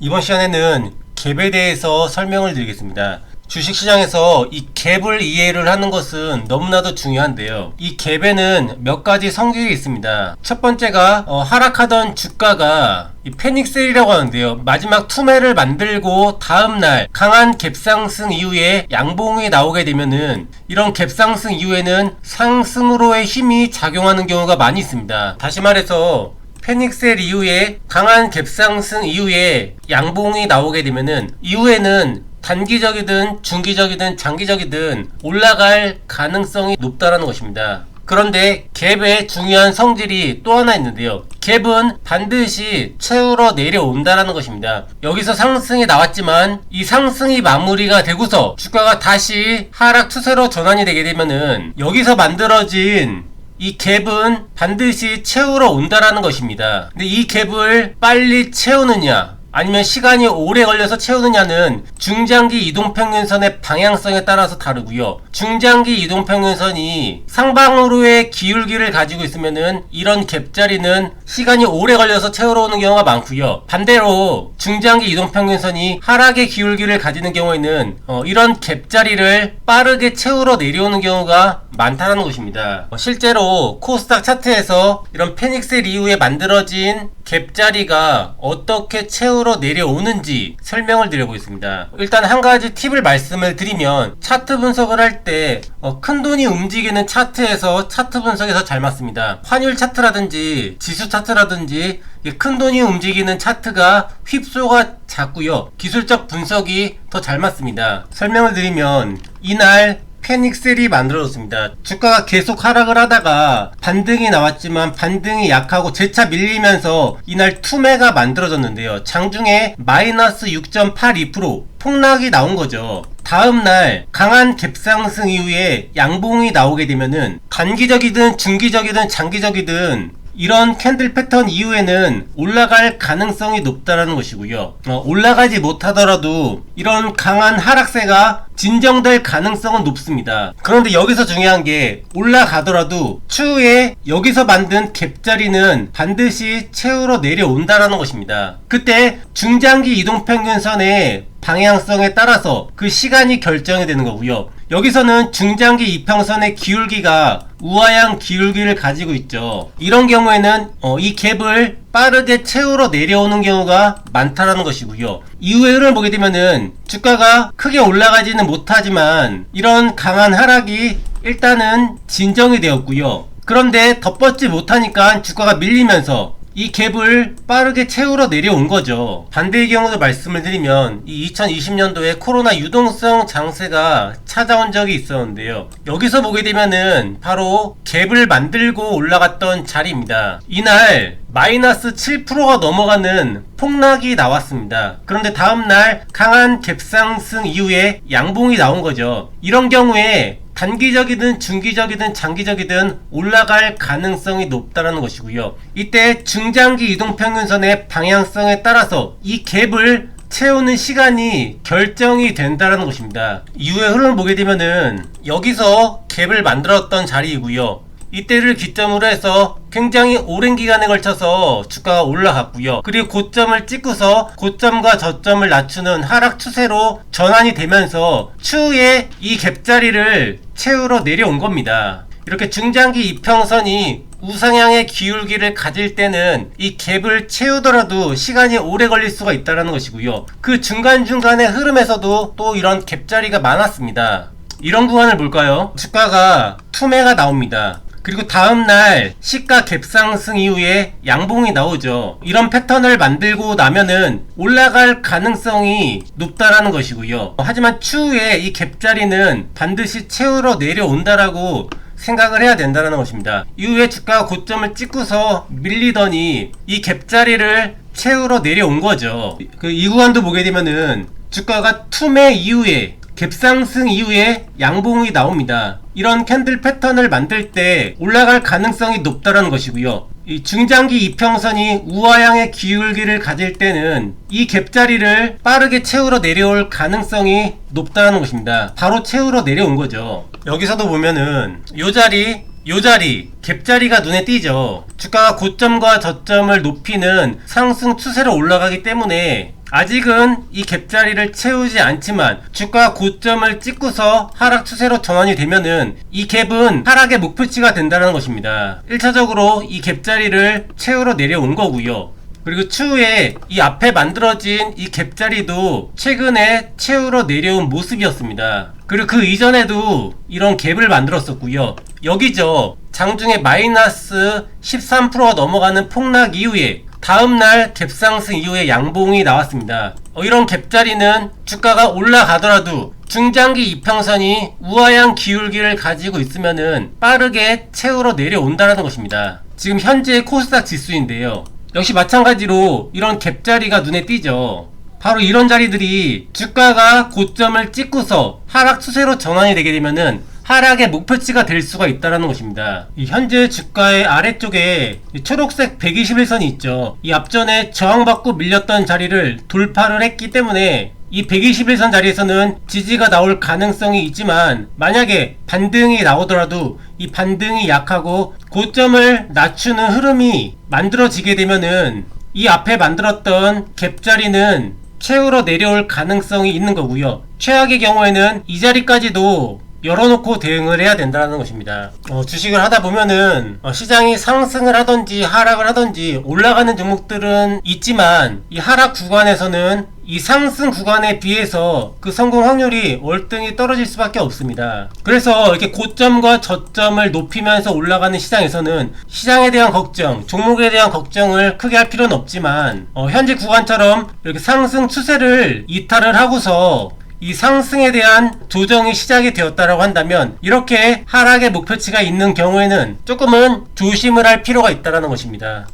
이번 시간에는 갭에 대해서 설명을 드리겠습니다. 주식시장에서 이 갭을 이해를 하는 것은 너무나도 중요한데요. 이 갭에는 몇 가지 성질이 있습니다. 첫 번째가 하락하던 주가가 이 패닉셀이라고 하는데요. 마지막 투매를 만들고 다음날 강한 갭상승 이후에 양봉이 나오게 되면은 이런 갭상승 이후에는 상승으로의 힘이 작용하는 경우가 많이 있습니다. 다시 말해서 패닉셀 이후에 강한 갭상승 이후에 양봉이 나오게 되면은 이후에는 단기적이든 중기적이든 장기적이든 올라갈 가능성이 높다라는 것입니다. 그런데 갭의 중요한 성질이 또 하나 있는데요. 갭은 반드시 채우러 내려온다라는 것입니다. 여기서 상승이 나왔지만 이 상승이 마무리가 되고서 주가가 다시 하락 추세로 전환이 되게 되면은 여기서 만들어진 이 갭은 반드시 채우러 온다라는 것입니다. 근데 이 갭을 빨리 채우느냐 아니면 시간이 오래 걸려서 채우느냐는 중장기 이동평균선의 방향성에 따라서 다르고요. 중장기 이동평균선이 상방으로의 기울기를 가지고 있으면은 이런 갭자리는 시간이 오래 걸려서 채우러 오는 경우가 많고요. 반대로 중장기 이동평균선이 하락의 기울기를 가지는 경우에는 이런 갭자리를 빠르게 채우러 내려오는 경우가 많다는 것입니다. 실제로 코스닥 차트에서 이런 패닉셀 이후에 만들어진 갭자리가 어떻게 채우러 내려오는지 설명을 드려보겠습니다. 일단 한 가지 팁을 말씀을 드리면 차트 분석을 할 때 큰돈이 움직이는 차트에서 차트 분석에서 잘 맞습니다. 환율 차트라든지 지수 차트라든지 큰돈이 움직이는 차트가 휩소가 작고요. 기술적 분석이 더 잘 맞습니다. 설명을 드리면 이날 패닉셀이 만들어졌습니다. 주가가 계속 하락을 하다가 반등이 나왔지만 반등이 약하고 재차 밀리면서 이날 투매가 만들어졌는데요. 장중에 마이너스 6.82% 폭락이 나온 거죠. 다음날 강한 갭상승 이후에 양봉이 나오게 되면은 단기적이든 중기적이든 장기적이든 이런 캔들 패턴 이후에는 올라갈 가능성이 높다라는 것이고요. 올라가지 못하더라도 이런 강한 하락세가 진정될 가능성은 높습니다. 그런데 여기서 중요한 게 올라가더라도 추후에 여기서 만든 갭자리는 반드시 채우러 내려온다라는 것입니다. 그때 중장기 이동평균선의 방향성에 따라서 그 시간이 결정이 되는 거고요. 여기서는 중장기 이평선의 기울기가 우하향 기울기를 가지고 있죠. 이런 경우에는 이 갭을 빠르게 채우러 내려오는 경우가 많다라는 것이고요. 이후의 흐름을 보게 되면은 주가가 크게 올라가지는 못하지만 이런 강한 하락이 일단은 진정이 되었고요. 그런데 덧뻗지 못하니까 주가가 밀리면서 이 갭을 빠르게 채우러 내려온 거죠. 반대의 경우도 말씀을 드리면 이 2020년도에 코로나 유동성 장세가 찾아온 적이 있었는데요. 여기서 보게 되면은 바로 갭을 만들고 올라갔던 자리입니다. 이날 마이너스 7%가 넘어가는 폭락이 나왔습니다. 그런데 다음날 강한 갭상승 이후에 양봉이 나온 거죠. 이런 경우에 단기적이든 중기적이든 장기적이든 올라갈 가능성이 높다는 것이고요. 이때 중장기 이동평균선의 방향성에 따라서 이 갭을 채우는 시간이 결정이 된다는 것입니다. 이후의 흐름을 보게 되면은 여기서 갭을 만들었던 자리이고요. 이때를 기점으로 해서 굉장히 오랜 기간에 걸쳐서 주가가 올라갔고요. 그리고 고점을 찍고서 고점과 저점을 낮추는 하락 추세로 전환이 되면서 추후에 이 갭자리를 채우러 내려온 겁니다. 이렇게 중장기 이평선이 우상향의 기울기를 가질 때는 이 갭을 채우더라도 시간이 오래 걸릴 수가 있다는 것이고요. 그 중간중간의 흐름에서도 또 이런 갭자리가 많았습니다. 이런 구간을 볼까요? 주가가 투매가 나옵니다. 그리고 다음날 시가 갭상승 이후에 양봉이 나오죠. 이런 패턴을 만들고 나면은 올라갈 가능성이 높다라는 것이고요. 하지만 추후에 이 갭자리는 반드시 채우러 내려온다라고 생각을 해야 된다는 것입니다. 이후에 주가가 고점을 찍고서 밀리더니 이 갭자리를 채우러 내려온 거죠. 이 구간도 보게 되면은 주가가 투매 이후에 갭상승 이후에 양봉이 나옵니다. 이런 캔들 패턴을 만들 때 올라갈 가능성이 높다는 것이고요. 이 중장기 이평선이 우하향의 기울기를 가질 때는 이 갭자리를 빠르게 채우러 내려올 가능성이 높다는 것입니다. 바로 채우러 내려온 거죠. 여기서도 보면은 요 자리 갭자리가 눈에 띄죠. 주가가 고점과 저점을 높이는 상승 추세로 올라가기 때문에 아직은 이 갭자리를 채우지 않지만 주가 고점을 찍고서 하락 추세로 전환이 되면은 이 갭은 하락의 목표치가 된다는 것입니다. 1차적으로 이 갭자리를 채우러 내려온 거고요. 그리고 추후에 이 앞에 만들어진 이 갭자리도 최근에 채우러 내려온 모습이었습니다. 그리고 그 이전에도 이런 갭을 만들었었고요. 여기죠. 장중에 마이너스 13%가 넘어가는 폭락 이후에 다음날 갭상승 이후에 양봉이 나왔습니다. 이런 갭자리는 주가가 올라가더라도 중장기 이평선이 우하향 기울기를 가지고 있으면은 빠르게 채우러 내려온다는 것입니다. 지금 현재 코스닥 지수인데요. 역시 마찬가지로 이런 갭자리가 눈에 띄죠. 바로 이런 자리들이 주가가 고점을 찍고서 하락 추세로 전환이 되게 되면은 하락의 목표치가 될 수가 있다는 것입니다. 이 현재 주가의 아래쪽에 초록색 121선이 있죠. 이 앞전에 저항받고 밀렸던 자리를 돌파를 했기 때문에 이 121선 자리에서는 지지가 나올 가능성이 있지만 만약에 반등이 나오더라도 이 반등이 약하고 고점을 낮추는 흐름이 만들어지게 되면은 이 앞에 만들었던 갭자리는 채우러 내려올 가능성이 있는 거고요. 최악의 경우에는 이 자리까지도 열어놓고 대응을 해야 된다는 것입니다. 주식을 하다 보면은 시장이 상승을 하던지 하락을 하던지 올라가는 종목들은 있지만 이 하락 구간에서는 이 상승 구간에 비해서 그 성공 확률이 월등히 떨어질 수밖에 없습니다. 그래서 이렇게 고점과 저점을 높이면서 올라가는 시장에서는 시장에 대한 걱정, 종목에 대한 걱정을 크게 할 필요는 없지만 현재 구간처럼 이렇게 상승 추세를 이탈을 하고서 이 상승에 대한 조정이 시작이 되었다라고 한다면 이렇게 하락의 목표치가 있는 경우에는 조금은 조심을 할 필요가 있다는 것입니다.